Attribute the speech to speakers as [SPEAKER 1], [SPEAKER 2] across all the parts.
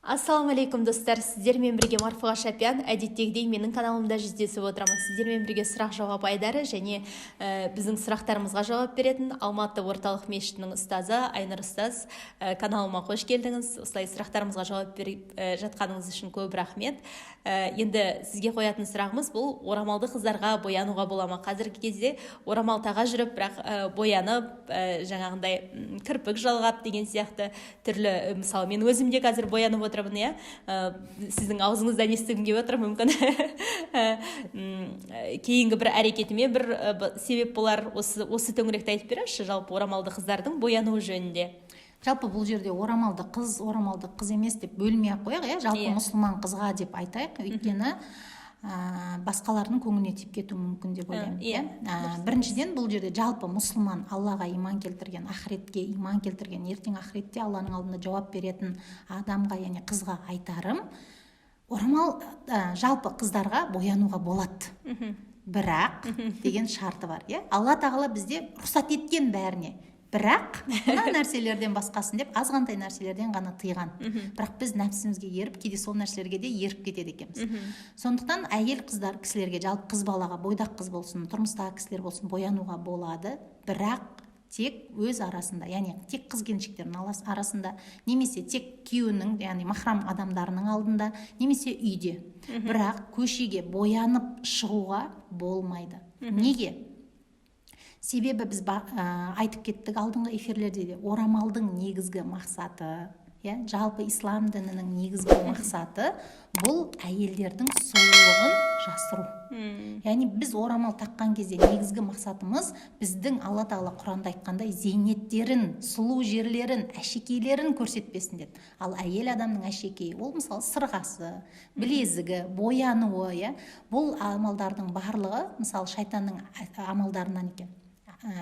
[SPEAKER 1] Ассалаумалейкум достар, сіздермен бірге Марфуға Шапян, әдеттегідей менің каналымда жүздесіп отырамын. Сіздермен бірге сұрақ-жауап айдары және біздің сұрақтарымызға жауап беретін Алматы орталық мешітінің ұстазы Айнұр ұстаз каналыма қош келдіңіз. Осылай сұрақтарымызға жауап беріп жатқаныңыз үшін көп рахмет. Енді сізге қоятын сұрағымыз бұл: орамалды қыздарға боянуға бола ма? Қазіргі кезде орамал таға жүріп, бірақ боянып, жаңағындай кірпік жалғап деген сияқты түрлі, мысалы мен өзім де қазір боянып отырмын, иә. Сіздің аузыңыздан естігім келіп отыр, мүмкін кейінгі бір әрекетіме бір себеп болар. Осы төңіректі айтып беріңізші, жалпы орамалды қыздардың боянуы жөнінде.
[SPEAKER 2] Жалпы бұл жерде орамалды қыз емес деп бөлмей ақ қояйық, иә. Жалпы мұсылман қызға деп айтайық, өйткені басқалардың көңіліне тиіп кетуі мүмкін деп ойлаймын. Біріншіден, бұл жерде жалпы мұсылман, Аллаға иман келтірген, ақыретке иман келтірген, ертең ақыретте Алланың алдында жауап беретін адамға, яғни қызға айтарым, орамал жалпы қыздарға боянуға болады. Бірақ деген шарты бар, иә. Алла тағала бізде рұқсат еткен бәріне. Бірақ мына нәрселерден басқасын деп азғантай нәрселерден ғана тыйған. Бірақ біз нәпсімізге еріп, кейде сол нәрселерге де еріп кетеді екенбіз. Сондықтан әйел кісілерге, жалпы қыз балаға, бойдақ қыз болсын, тұрмыстағы кісілер болсын, боянуға болады. Бірақ тек өз арасында, яғни тек қыз келіншектердің арасында, немесе тек күйеуінің, яғни махрам адамдарының алдында, немесе үйде. Бірақ көшеге боянып шығуға болмайды. Неге? Себебі біз айтып кеттік алдыңғы эфирлерде де, орамалдың негізгі мақсаты, жалпы ислам дінінің негізгі мақсаты бұл әйелдердің сұлулығын жасыру. Яғни біз орамал таққан кезде негізгі мақсатымыз біздің Алла тағала Құранда айтқандай зейнеттерін, сұлу жерлерін, әшекейлерін көрсетпесін деді. Ал әйел адамның әшекейі, ол мысалы сырғасы, білезігі, боянуы, бұл амалдардың барлығы мысалы шайтанның амалдарынан екен,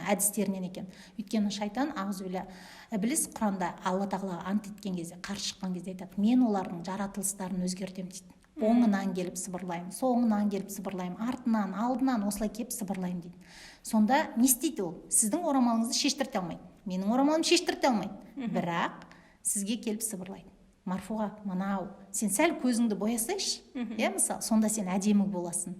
[SPEAKER 2] әдістерінен екен. Өйткені шайтан, ауызбилля, іблис Құранда Алла тағалаға ант еткен кезде, қарсы шыққан кезде айтады: мен олардың жаратылыстарын өзгертемін дейді. Оңынан келіп сыбырлаймын, соңынан келіп сыбырлаймын, артынан, алдынан осылай келіп сыбырлаймын дейді. Сонда не істейді ол? Сіздің орамалыңызды шештірте алмайды, менің орамалымды шештірте алмайды, бірақ сізге келіп сыбырлайды: Марфуға, мынау, сен сәл көзіңді боясайшы, мысалы, сонда сен әдемі боласың.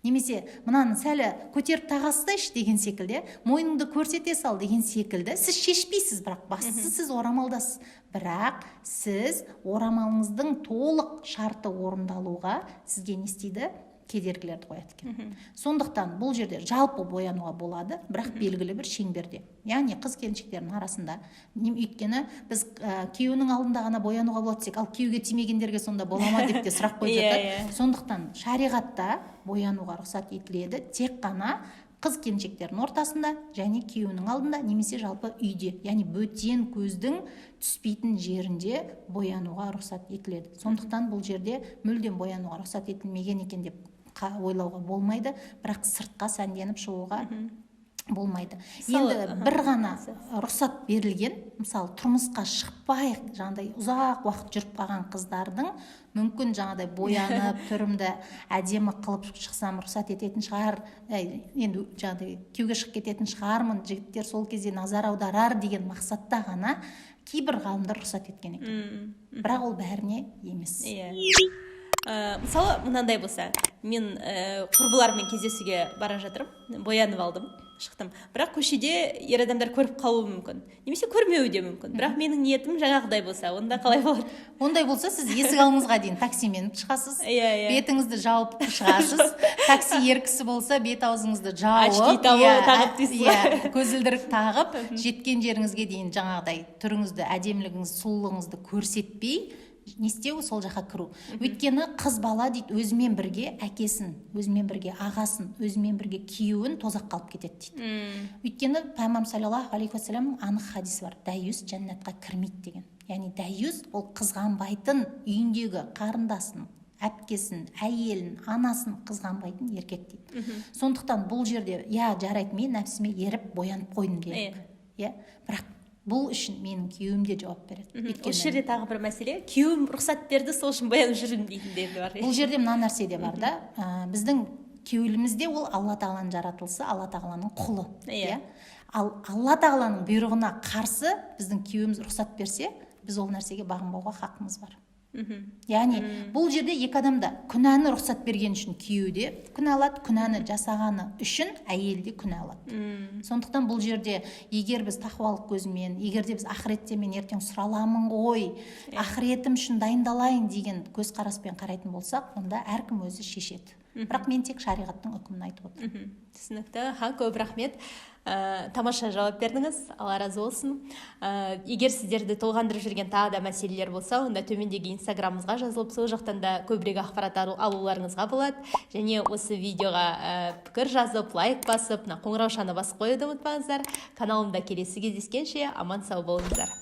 [SPEAKER 2] Немесе мынаны сәлі көтеріп тағастайшы деген секілді, мойныңды көрсете сал деген секілді. Сіз шешпейсіз, бірақ бастысы сіз орамалдасыз. Бірақ сіз орамалыңыздың толық шарты орындалуға сізге не істейді? Кедергілерді қояды екен. Сондықтан бұл жерде жалпы боянуға болады, бірақ белгілі бір шеңберде. Яғни қыз келіншектердің арасында. Өйткені біз күйеуінің алдында ғана боянуға болады десек, ал күйеуге тимегендерге сонда бола ма деп те сұрақ қойып жатады. Сондықтан шариғатта боянуға рұқсат етіледі тек қана қыз келіншектердің ортасында және күйеуінің алдында, немесе жалпы үйде, яғни бөтен көздің түспейтін жерінде боянуға рұқсат етіледі. Сондықтан бұл жерде мүлдем боянуға рұқсат етілмеген екен деп ойлауға болмайды, бірақ сыртқа сәнденіп шығуға болмайды. Енді бір ғана рұқсат берілген, мысалы тұрмысқа шықпай жаңағыдай ұзақ уақыт жүріп қалған қыздардың мүмкін жаңағыдай боянып, түрімді әдемі қылып шықсам рұқсат ететін шығар, енді жаңағыдай күйеуге шығып кететін шығармын, жігіттер сол кезде назар аударар деген мақсатта ғана кейбір ғалымдар рұқсат еткен екен. Бірақ ол бәріне емес.
[SPEAKER 1] Мысалы, мынандай болса, мен құрбылармен кездесуге бара жатырмын, боянып алдым, шықтым. Бірақ көшеде ер адамдар көріп қалуы мүмкін, немесе көрмеуі де мүмкін. Бірақ менің ниетім жаңағыдай болса, онда қалай болады?
[SPEAKER 2] Ондай болса, сіз есік алдыңызға дейін таксимен шығасыз, бетіңізді жауып шығасыз. Такси ер кісі болса, бет аузыңызды жауып, көзілдірік тағып, жеткен жеріңізге дейін жаңағыдай түріңізді, әдемілігіңізді, сұлулығыңызды көрсетпей не істеу, сол жаққа кіру. Өйткені қыз бала дейді, өзімен бірге әкесін, өзімен бірге ағасын, өзімен бірге күйеуін тозаққа алып кетеді дейді. Өйткені пайғамбар саллаллаху алейхи уассалам анық хадис бар: дәйюс жәннатқа кірмейді деген. Яғни дәйюс ол қызғанбайтын, үйіндегі қарындасын, әпкесін, әйелін, анасын қызғанбайтын еркек дейді. Сондықтан бұл жерде жарайды, мен нәпсіме еріп боянып қойдым дейік. Бірақ бұл үшін менің күйеуім де жауап береді.
[SPEAKER 1] Осы жерде тағы бір мәселе, күйеуім рұқсат берді, сол үшін боянып жүрмін дейтіндер бар.
[SPEAKER 2] Бұл жерде мына нәрсе де бар да, біздің күйеуіміз де ол Алла тағаланың жаратылысы, Алла тағаланың құлы. Ал Алла тағаланың бұйрығына қарсы біздің күйеуіміз рұқсат берсе, біз ол нәрсеге бағынбауға хақымыз бар. яғни бұл жерде екі адамда күнәні рұқсат берген үшін күйеу де күнә алады, күнәні жасағаны үшін әйел де күнә алады. Сондықтан бұл жерде егер біз тақуалық көзімен, егер де біз ақыретте мен ертең сұраламын ғой, ақыретім үшін дайындалайын деген көзқараспен қарайтын болсақ, онда әркім өзі шешеді. Бірақ мен тек шариғаттың үкімін айтып отырмын.
[SPEAKER 1] Түсінікті. Көп рахмет. Тамаша жауап бердіңіз. Алла разы болсын. Егер сіздерді толғандырып жүрген тағы да мәселелер болса, онда төмендегі инстаграмымызға жазылып, сол жақтан да көбірек ақпарат алуларыңызға болады. Және осы видеоға пікір жазып, лайк басып, қоңыраушаны басып қоюды ұмытпаңыздар. Каналымда келесі кездескенше аман сау болыңыздар.